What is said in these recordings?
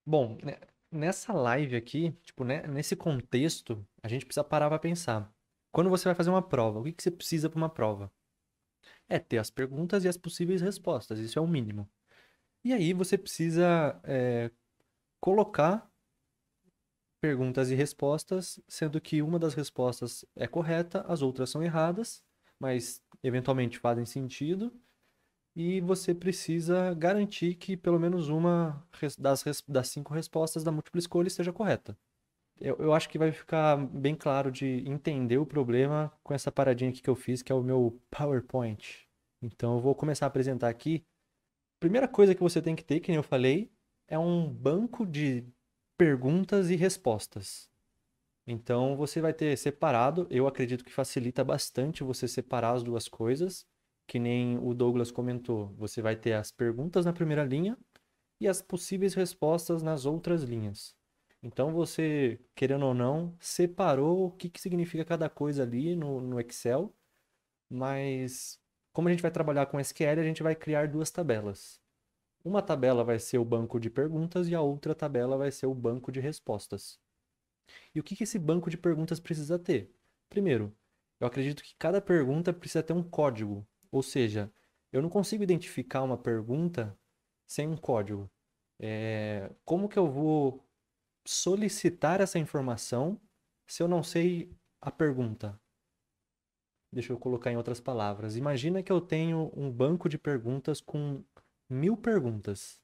Bom, nessa live aqui, tipo, né, nesse contexto, a gente precisa parar para pensar. Quando você vai fazer uma prova, o que que você precisa para uma prova? É ter as perguntas e as possíveis respostas, isso é o mínimo. E aí você precisa colocar perguntas e respostas, sendo que uma das respostas é correta, as outras são erradas, mas eventualmente fazem sentido. E você precisa garantir que pelo menos uma das 5 respostas da múltipla escolha esteja correta. Eu acho que vai ficar bem claro de entender o problema com essa paradinha aqui que eu fiz, que é o meu PowerPoint. Então eu vou começar a apresentar aqui. Primeira coisa que você tem que ter, que nem eu falei, é um banco de perguntas e respostas. Então você vai ter separado, eu acredito que facilita bastante você separar as duas coisas, que nem o Douglas comentou. Você vai ter as perguntas na primeira linha e as possíveis respostas nas outras linhas. Então você, querendo ou não, separou o que significa cada coisa ali no Excel, mas como a gente vai trabalhar com SQL, a gente vai criar duas tabelas. Uma tabela vai ser o banco de perguntas e a outra tabela vai ser o banco de respostas. E o que esse banco de perguntas precisa ter? Primeiro, eu acredito que cada pergunta precisa ter um código, ou seja, eu não consigo identificar uma pergunta sem um código. Como que eu vou solicitar essa informação se eu não sei a pergunta? Deixa eu colocar em outras palavras. Imagina que eu tenho um banco de perguntas com 1000 perguntas.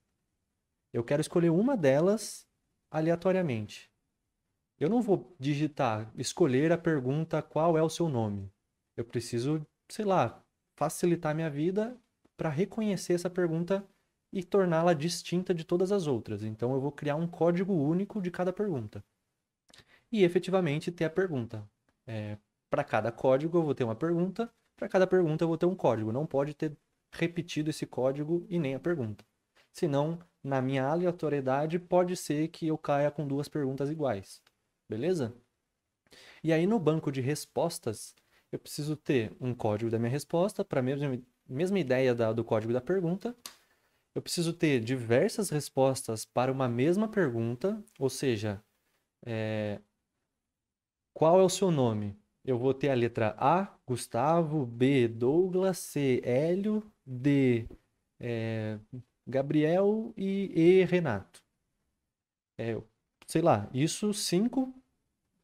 Eu quero escolher uma delas aleatoriamente. Eu não vou digitar, escolher a pergunta qual é o seu nome. Eu preciso, sei lá, facilitar minha vida para reconhecer essa pergunta e torná-la distinta de todas as outras. Então eu vou criar um código único de cada pergunta. E efetivamente ter a pergunta. Para cada código eu vou ter uma pergunta, para cada pergunta eu vou ter um código. Não pode ter repetido esse código e nem a pergunta. Senão, na minha aleatoriedade, pode ser que eu caia com duas perguntas iguais. Beleza? E aí no banco de respostas, eu preciso ter um código da minha resposta para a mesma ideia do código da pergunta. Eu preciso ter diversas respostas para uma mesma pergunta, ou seja, qual é o seu nome? Eu vou ter a letra A, Gustavo, B, Douglas, C, Hélio, D, é, Gabriel e Renato. É, sei lá, isso 5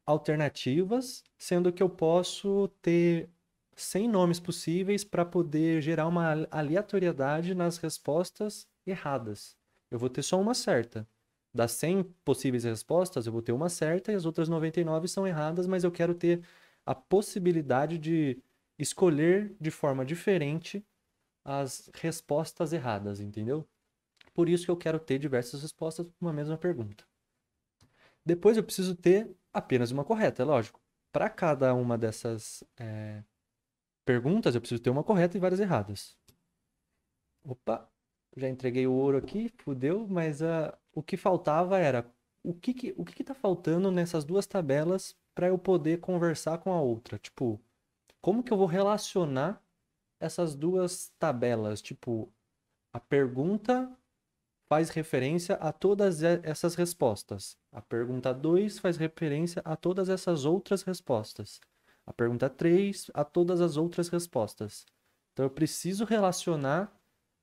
alternativas, sendo que eu posso ter 100 nomes possíveis para poder gerar uma aleatoriedade nas respostas erradas. Eu vou ter só uma certa. Das 100 possíveis respostas, eu vou ter uma certa e as outras 99 são erradas, mas eu quero ter a possibilidade de escolher de forma diferente as respostas erradas, entendeu? Por isso que eu quero ter diversas respostas para uma mesma pergunta. Depois eu preciso ter apenas uma correta, é lógico. Para cada uma dessas perguntas, eu preciso ter uma correta e várias erradas. Opa, já entreguei o ouro aqui, fudeu, mas o que faltava era o que tá faltando nessas duas tabelas para eu poder conversar com a outra? Tipo, como que eu vou relacionar essas duas tabelas? Tipo, a pergunta faz referência a todas essas respostas. A pergunta 2 faz referência a todas essas outras respostas. A pergunta 3 a todas as outras respostas. Então eu preciso relacionar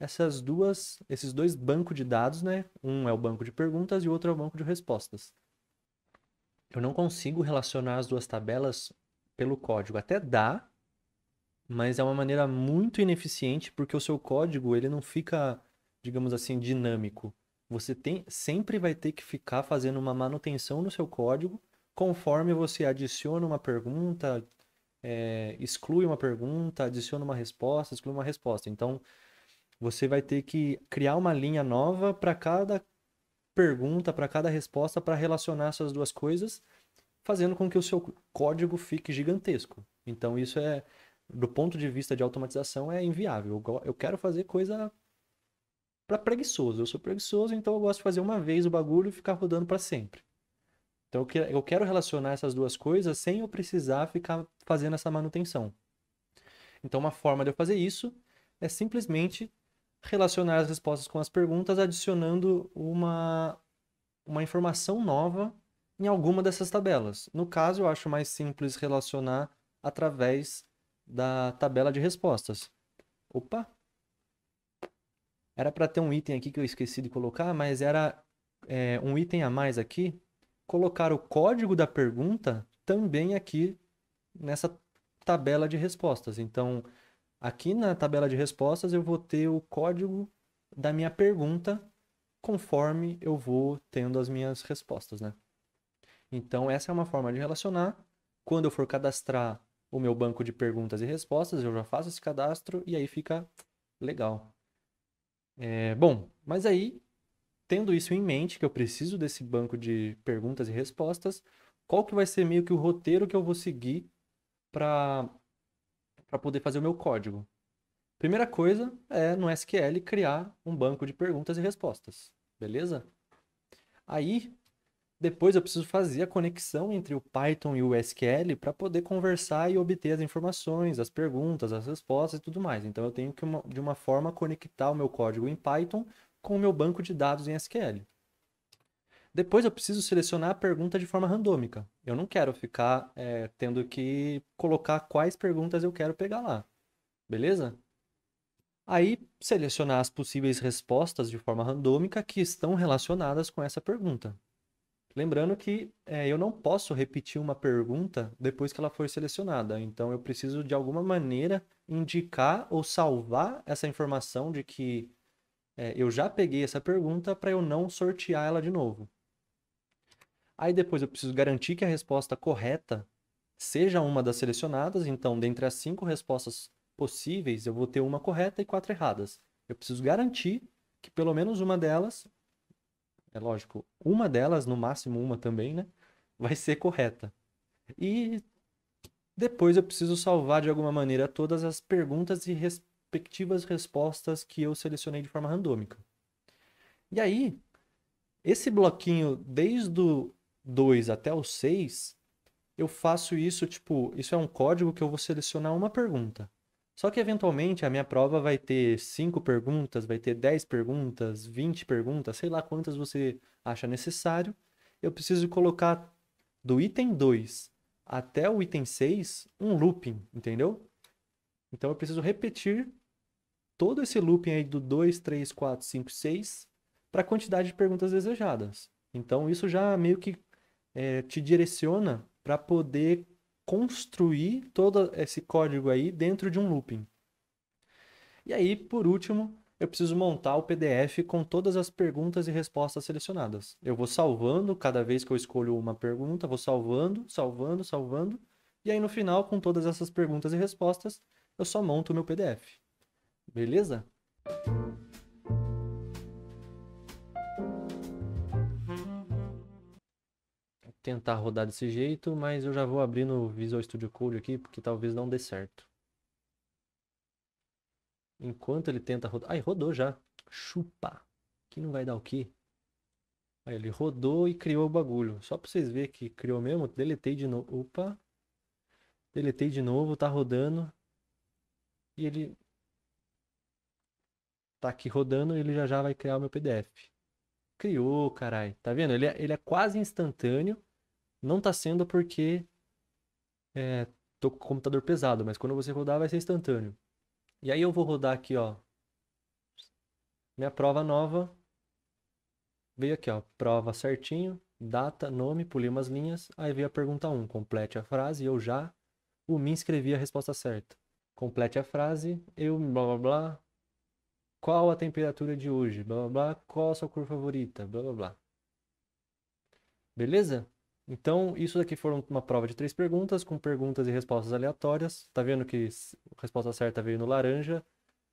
esses dois bancos de dados, né? Um é o banco de perguntas e o outro é o banco de respostas. Eu não consigo relacionar as duas tabelas pelo código. Até dá, mas é uma maneira muito ineficiente porque o seu código ele não fica, digamos assim, dinâmico. Você sempre vai ter que ficar fazendo uma manutenção no seu código conforme você adiciona uma pergunta, exclui uma pergunta, adiciona uma resposta, exclui uma resposta. Então, você vai ter que criar uma linha nova para cada pergunta, para cada resposta, para relacionar essas duas coisas, fazendo com que o seu código fique gigantesco. Então, isso do ponto de vista de automatização, é inviável. Eu quero fazer coisa para preguiçoso. Eu sou preguiçoso, então eu gosto de fazer uma vez o bagulho e ficar rodando para sempre. Então, eu quero relacionar essas duas coisas sem eu precisar ficar fazendo essa manutenção. Então, uma forma de eu fazer isso é simplesmente relacionar as respostas com as perguntas, adicionando uma informação nova em alguma dessas tabelas. No caso, eu acho mais simples relacionar através da tabela de respostas. Opa! Era para ter um item aqui que eu esqueci de colocar, mas era um item a mais aqui. Colocar o código da pergunta também aqui nessa tabela de respostas. Então, aqui na tabela de respostas eu vou ter o código da minha pergunta conforme eu vou tendo as minhas respostas, né? Então, essa é uma forma de relacionar. Quando eu for cadastrar o meu banco de perguntas e respostas, eu já faço esse cadastro e aí fica legal. Bom, mas aí, tendo isso em mente, que eu preciso desse banco de perguntas e respostas, qual que vai ser meio que o roteiro que eu vou seguir para poder fazer o meu código? Primeira coisa é, no SQL, criar um banco de perguntas e respostas, beleza? Aí, depois eu preciso fazer a conexão entre o Python e o SQL para poder conversar e obter as informações, as perguntas, as respostas e tudo mais. Então eu tenho que, de uma forma, conectar o meu código em Python com o meu banco de dados em SQL. Depois eu preciso selecionar a pergunta de forma randômica. Eu não quero ficar tendo que colocar quais perguntas eu quero pegar lá. Beleza? Aí, selecionar as possíveis respostas de forma randômica que estão relacionadas com essa pergunta. Lembrando que eu não posso repetir uma pergunta depois que ela for selecionada. Então, eu preciso, de alguma maneira, indicar ou salvar essa informação de que eu já peguei essa pergunta para eu não sortear ela de novo. Aí, depois, eu preciso garantir que a resposta correta seja uma das selecionadas. Então, dentre as 5 respostas possíveis, eu vou ter uma correta e 4 erradas. Eu preciso garantir que pelo menos uma delas, é lógico, uma delas, no máximo uma também, né, vai ser correta. E depois eu preciso salvar de alguma maneira todas as perguntas e respectivas respostas que eu selecionei de forma randômica. E aí, esse bloquinho desde o 2 até o 6, eu faço isso, tipo, isso é um código que eu vou selecionar uma pergunta. Só que, eventualmente, a minha prova vai ter 5 perguntas, vai ter 10 perguntas, 20 perguntas, sei lá quantas você acha necessário. Eu preciso colocar do item 2 até o item 6 um looping, entendeu? Então, eu preciso repetir todo esse looping aí do 2, 3, 4, 5, 6 para a quantidade de perguntas desejadas. Então, isso já meio que te direciona para poder construir todo esse código aí dentro de um looping. E aí, por último, eu preciso montar o PDF com todas as perguntas e respostas selecionadas. Eu vou salvando cada vez que eu escolho uma pergunta, vou salvando, salvando, salvando. E aí, no final, com todas essas perguntas e respostas, eu só monto o meu PDF. Beleza? Vou tentar rodar desse jeito, mas eu já vou abrir no Visual Studio Code aqui, porque talvez não dê certo. Enquanto ele tenta rodar... Ai, rodou já. Chupa. Que não vai dar o quê? Aí ele rodou e criou o bagulho. Só pra vocês verem que criou mesmo, deletei de novo. Opa. Deletei de novo, tá rodando. E ele tá aqui rodando e ele já já vai criar o meu PDF. Criou, carai. Tá vendo? Ele é quase instantâneo. Não tá sendo porque tô com o computador pesado, mas quando você rodar vai ser instantâneo. E aí eu vou rodar aqui, ó. Minha prova nova. Veio aqui, ó. Prova certinho. Data, nome, pulei umas linhas. Aí veio a pergunta 1. Complete a frase. Eu já me inscrevi a resposta certa. Complete a frase. Eu blá blá blá. Qual a temperatura de hoje? Blá blá blá. Qual a sua cor favorita? Blá blá blá. Beleza? Então, isso daqui foram uma prova de 3 perguntas, com perguntas e respostas aleatórias. Tá vendo que a resposta certa veio no laranja,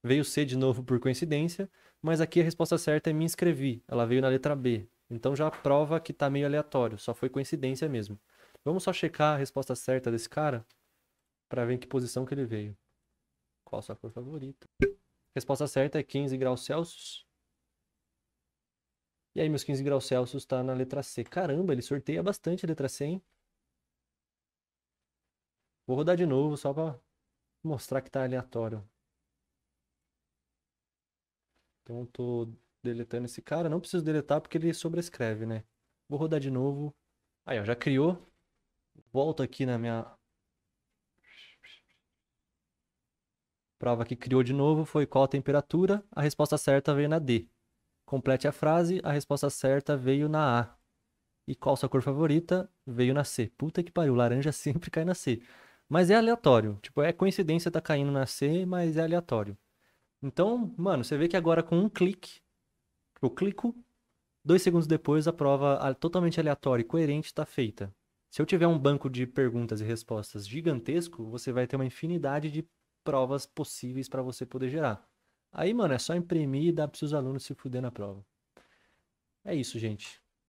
veio C de novo por coincidência, mas aqui a resposta certa é me inscrevi, ela veio na letra B. Então já prova que tá meio aleatório, só foi coincidência mesmo. Vamos só checar a resposta certa desse cara para ver em que posição que ele veio. Qual a sua cor favorita? Resposta certa é 15 graus Celsius. E aí, meus 15 graus Celsius tá na letra C. Caramba, ele sorteia bastante a letra C, hein? Vou rodar de novo só pra mostrar que tá aleatório. Então, tô deletando esse cara. Não preciso deletar porque ele sobrescreve, né? Vou rodar de novo. Aí, ó, já criou. Volto aqui na minha prova que criou de novo. Foi qual a temperatura? A resposta certa veio na D. Complete a frase. A resposta certa veio na A. E qual sua cor favorita? Veio na C. Puta que pariu, laranja sempre cai na C. Mas é aleatório. Tipo, é coincidência tá caindo na C, mas é aleatório. Então, mano, você vê que agora com um clique, eu clico, 2 segundos depois a prova totalmente aleatória e coerente está feita. Se eu tiver um banco de perguntas e respostas gigantesco, você vai ter uma infinidade de provas possíveis para você poder gerar. Aí, mano, é só imprimir e dar para seus alunos se fuder na prova. É isso, gente.